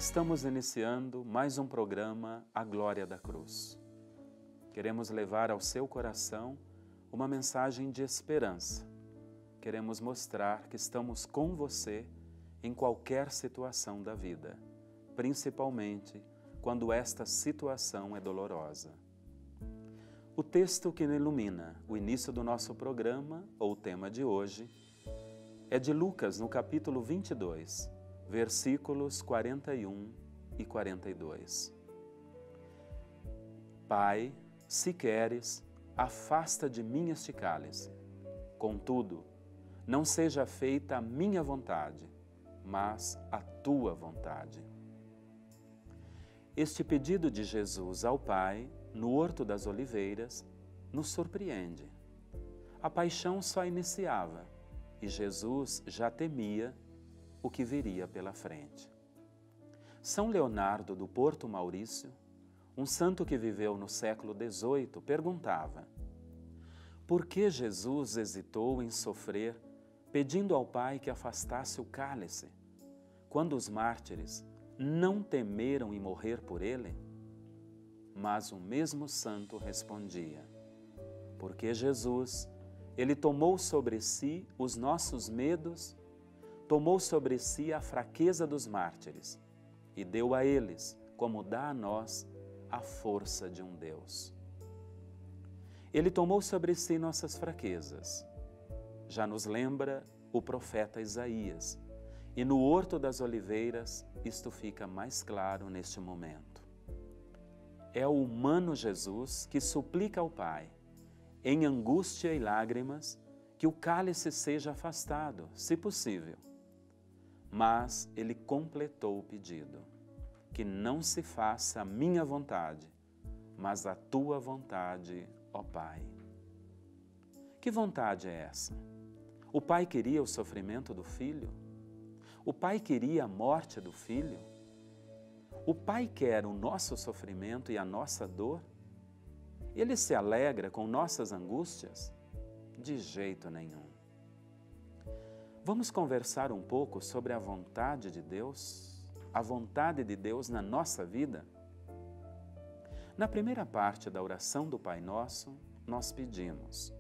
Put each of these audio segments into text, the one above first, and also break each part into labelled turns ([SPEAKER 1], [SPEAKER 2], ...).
[SPEAKER 1] Estamos iniciando mais um programa A Glória da Cruz. Queremos levar ao seu coração uma mensagem de esperança. Queremos mostrar que estamos com você em qualquer situação da vida, principalmente quando esta situação é dolorosa. O texto que ilumina o início do nosso programa, ou o tema de hoje, é de Lucas, no capítulo 22, versículos 41 e 42. Pai, se queres, afasta de mim este cálice. Contudo, não seja feita a minha vontade, mas a tua vontade. Este pedido de Jesus ao Pai, no Horto das Oliveiras, nos surpreende. A paixão só iniciava e Jesus já temia o que viria pela frente. São Leonardo do Porto Maurício, um santo que viveu no século XVIII, perguntava: por que Jesus hesitou em sofrer, pedindo ao Pai que afastasse o cálice, quando os mártires não temeram em morrer por ele? Mas o mesmo santo respondia: porque Jesus, ele tomou sobre si os nossos medos, tomou sobre si a fraqueza dos mártires e deu a eles, como dá a nós, a força de um Deus. Ele tomou sobre si nossas fraquezas. Já nos lembra o profeta Isaías, e no Horto das Oliveiras isto fica mais claro neste momento. É o humano Jesus que suplica ao Pai, em angústia e lágrimas, que o cálice seja afastado, se possível. Mas ele completou o pedido: que não se faça a minha vontade, mas a tua vontade, ó Pai. Que vontade é essa? O Pai queria o sofrimento do Filho? O Pai queria a morte do Filho? O Pai quer o nosso sofrimento e a nossa dor? Ele se alegra com nossas angústias? De jeito nenhum. Vamos conversar um pouco sobre a vontade de Deus? A vontade de Deus na nossa vida? Na primeira parte da oração do Pai Nosso, nós pedimos: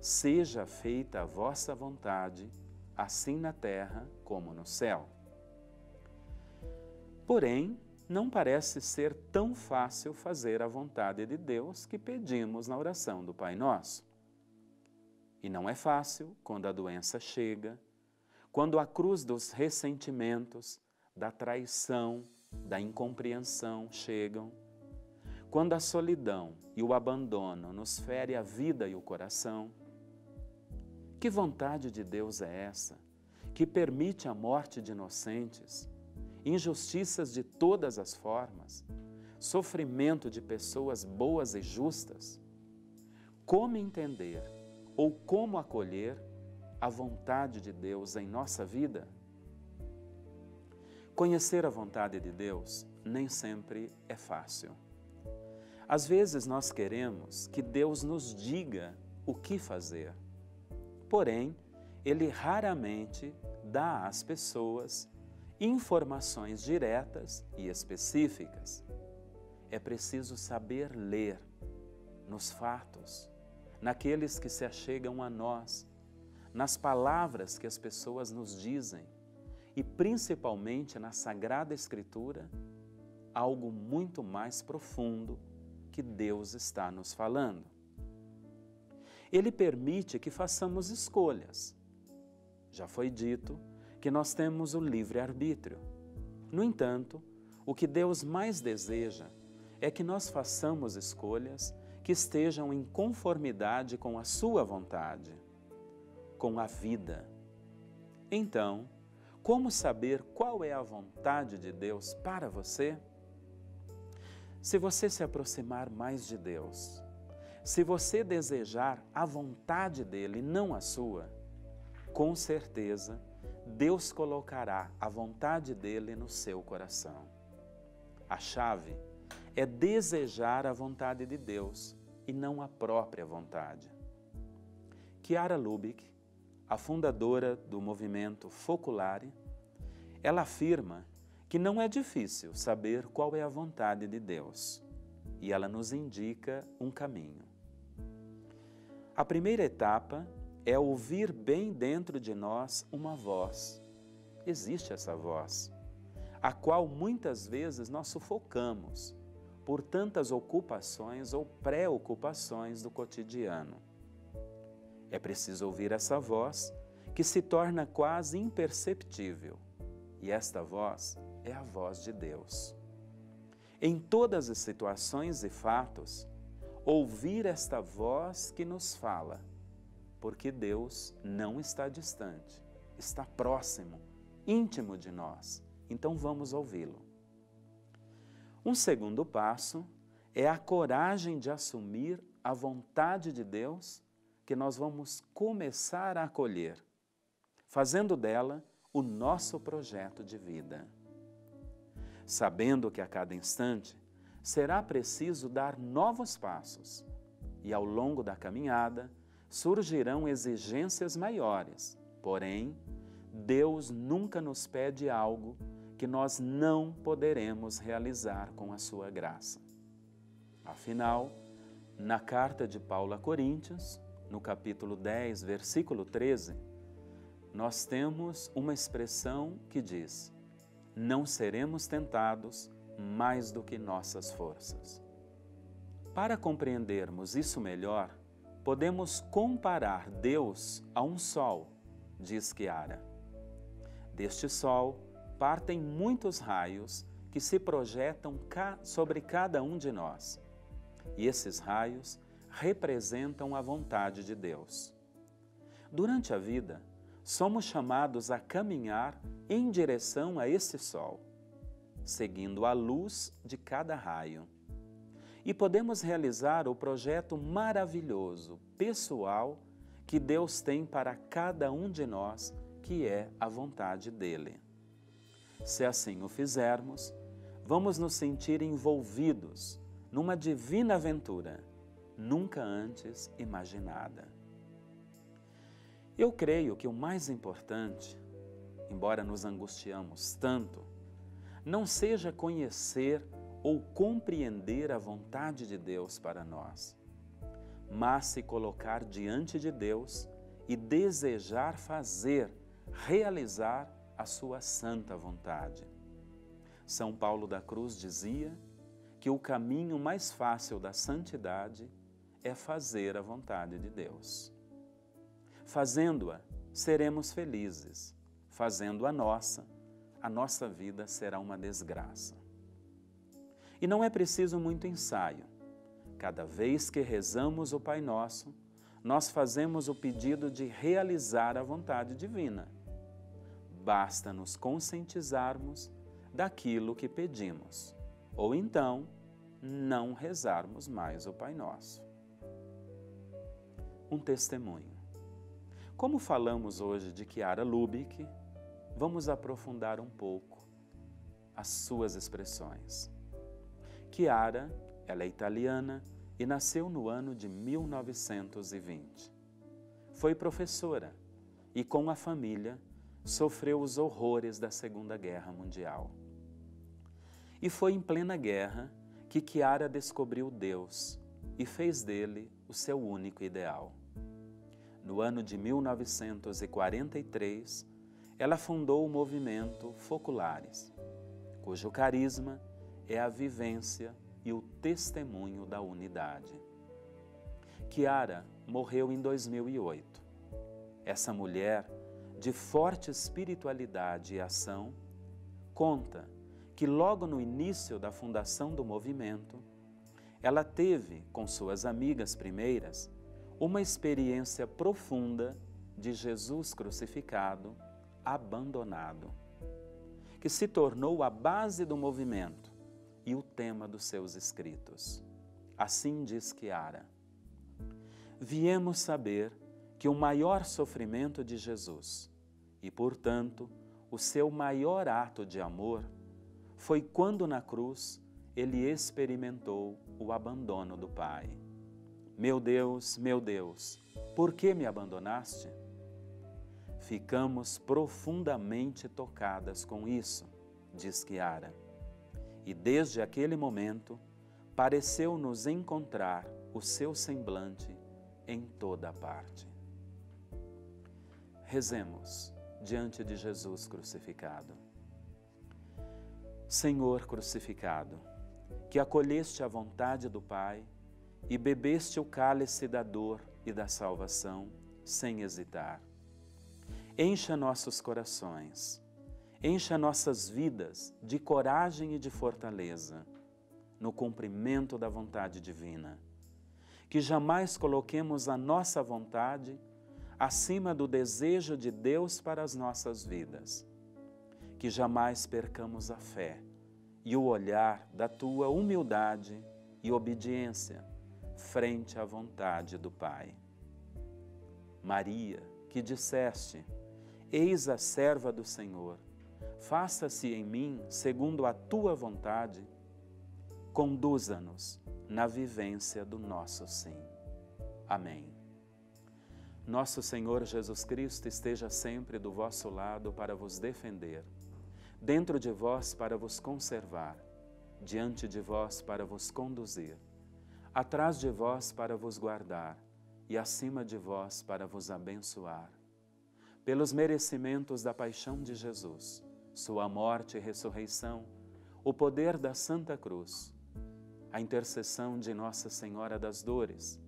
[SPEAKER 1] seja feita a vossa vontade, assim na terra como no céu. Porém, não parece ser tão fácil fazer a vontade de Deus que pedimos na oração do Pai Nosso. E não é fácil quando a doença chega, quando a cruz dos ressentimentos, da traição, da incompreensão chegam, quando a solidão e o abandono nos fere a vida e o coração. Que vontade de Deus é essa, que permite a morte de inocentes, injustiças de todas as formas, sofrimento de pessoas boas e justas? Como entender ou como acolher a vontade de Deus em nossa vida? Conhecer a vontade de Deus nem sempre é fácil. Às vezes nós queremos que Deus nos diga o que fazer. Porém, Ele raramente dá às pessoas informações diretas e específicas. É preciso saber ler nos fatos, naqueles que se achegam a nós, nas palavras que as pessoas nos dizem e principalmente na Sagrada Escritura, algo muito mais profundo que Deus está nos falando. Ele permite que façamos escolhas. Já foi dito que nós temos o livre-arbítrio. No entanto, o que Deus mais deseja é que nós façamos escolhas que estejam em conformidade com a sua vontade, com a vida. Então, como saber qual é a vontade de Deus para você? Se você se aproximar mais de Deus, se você desejar a vontade dele, não a sua, com certeza Deus colocará a vontade dele no seu coração. A chave é desejar a vontade de Deus e não a própria vontade. Chiara Lubich, a fundadora do movimento Focolare, ela afirma que não é difícil saber qual é a vontade de Deus, e ela nos indica um caminho. A primeira etapa é ouvir bem dentro de nós uma voz. Existe essa voz, a qual muitas vezes nós sufocamos por tantas ocupações ou preocupações do cotidiano. É preciso ouvir essa voz que se torna quase imperceptível, e esta voz é a voz de Deus. Em todas as situações e fatos, ouvir esta voz que nos fala, porque Deus não está distante, está próximo, íntimo de nós, então vamos ouvi-lo. Um segundo passo é a coragem de assumir a vontade de Deus que nós vamos começar a acolher, fazendo dela o nosso projeto de vida. Sabendo que a cada instante será preciso dar novos passos e ao longo da caminhada surgirão exigências maiores, porém, Deus nunca nos pede algo que nós não poderemos realizar com a sua graça. Afinal, na carta de Paulo a Coríntios, no capítulo 10, versículo 13, nós temos uma expressão que diz: não seremos tentados mais do que nossas forças. Para compreendermos isso melhor, podemos comparar Deus a um sol, diz Chiara. Deste sol partem muitos raios que se projetam sobre cada um de nós. E esses raios representam a vontade de Deus. Durante a vida, somos chamados a caminhar em direção a esse sol, seguindo a luz de cada raio. E podemos realizar o projeto maravilhoso, pessoal, que Deus tem para cada um de nós, que é a vontade dele. Se assim o fizermos, vamos nos sentir envolvidos numa divina aventura, nunca antes imaginada. Eu creio que o mais importante, embora nos angustiamos tanto, não seja conhecer ou compreender a vontade de Deus para nós, mas se colocar diante de Deus e desejar fazer, realizar a sua santa vontade. São Paulo da Cruz dizia que o caminho mais fácil da santidade é fazer a vontade de Deus. Fazendo-a, seremos felizes. Fazendo a nossa vida será uma desgraça. E não é preciso muito ensaio. Cada vez que rezamos o Pai Nosso, nós fazemos o pedido de realizar a vontade divina. Basta nos conscientizarmos daquilo que pedimos, ou então não rezarmos mais o Pai Nosso. Um testemunho. Como falamos hoje de Chiara Lubich, vamos aprofundar um pouco as suas expressões. Chiara, ela é italiana e nasceu no ano de 1920. Foi professora e, com a família, sofreu os horrores da Segunda Guerra Mundial. E foi em plena guerra que Chiara descobriu Deus e fez dele o seu único ideal. No ano de 1943, ela fundou o movimento Foculares, cujo carisma é a vivência e o testemunho da unidade. Chiara morreu em 2008. Essa mulher, de forte espiritualidade e ação, conta que logo no início da fundação do movimento, ela teve, com suas amigas primeiras, uma experiência profunda de Jesus crucificado, abandonado, que se tornou a base do movimento e o tema dos seus escritos. Assim diz Chiara: viemos saber que o maior sofrimento de Jesus e, portanto, o seu maior ato de amor foi quando na cruz ele experimentou o abandono do Pai. Meu Deus, por que me abandonaste? Ficamos profundamente tocadas com isso diz Chiara. E desde aquele momento, pareceu-nos encontrar o seu semblante em toda parte. Rezemos diante de Jesus crucificado. Senhor crucificado, que acolheste a vontade do Pai e bebeste o cálice da dor e da salvação sem hesitar. Encha nossos corações, encha nossas vidas de coragem e de fortaleza no cumprimento da vontade divina. Que jamais coloquemos a nossa vontade acima do desejo de Deus para as nossas vidas. Que jamais percamos a fé e o olhar da Tua humildade e obediência frente à vontade do Pai. Maria, que disseste: eis a serva do Senhor, faça-se em mim segundo a Tua vontade, conduza-nos na vivência do nosso sim. Amém. Nosso Senhor Jesus Cristo esteja sempre do vosso lado para vos defender, dentro de vós para vos conservar, diante de vós para vos conduzir, atrás de vós para vos guardar e acima de vós para vos abençoar. Pelos merecimentos da paixão de Jesus, sua morte e ressurreição, o poder da Santa Cruz, a intercessão de Nossa Senhora das Dores,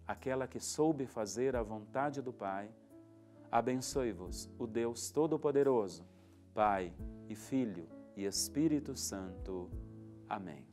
[SPEAKER 1] aquela que soube fazer a vontade do Pai, abençoe-vos o Deus Todo-Poderoso, Pai e Filho e Espírito Santo. Amém.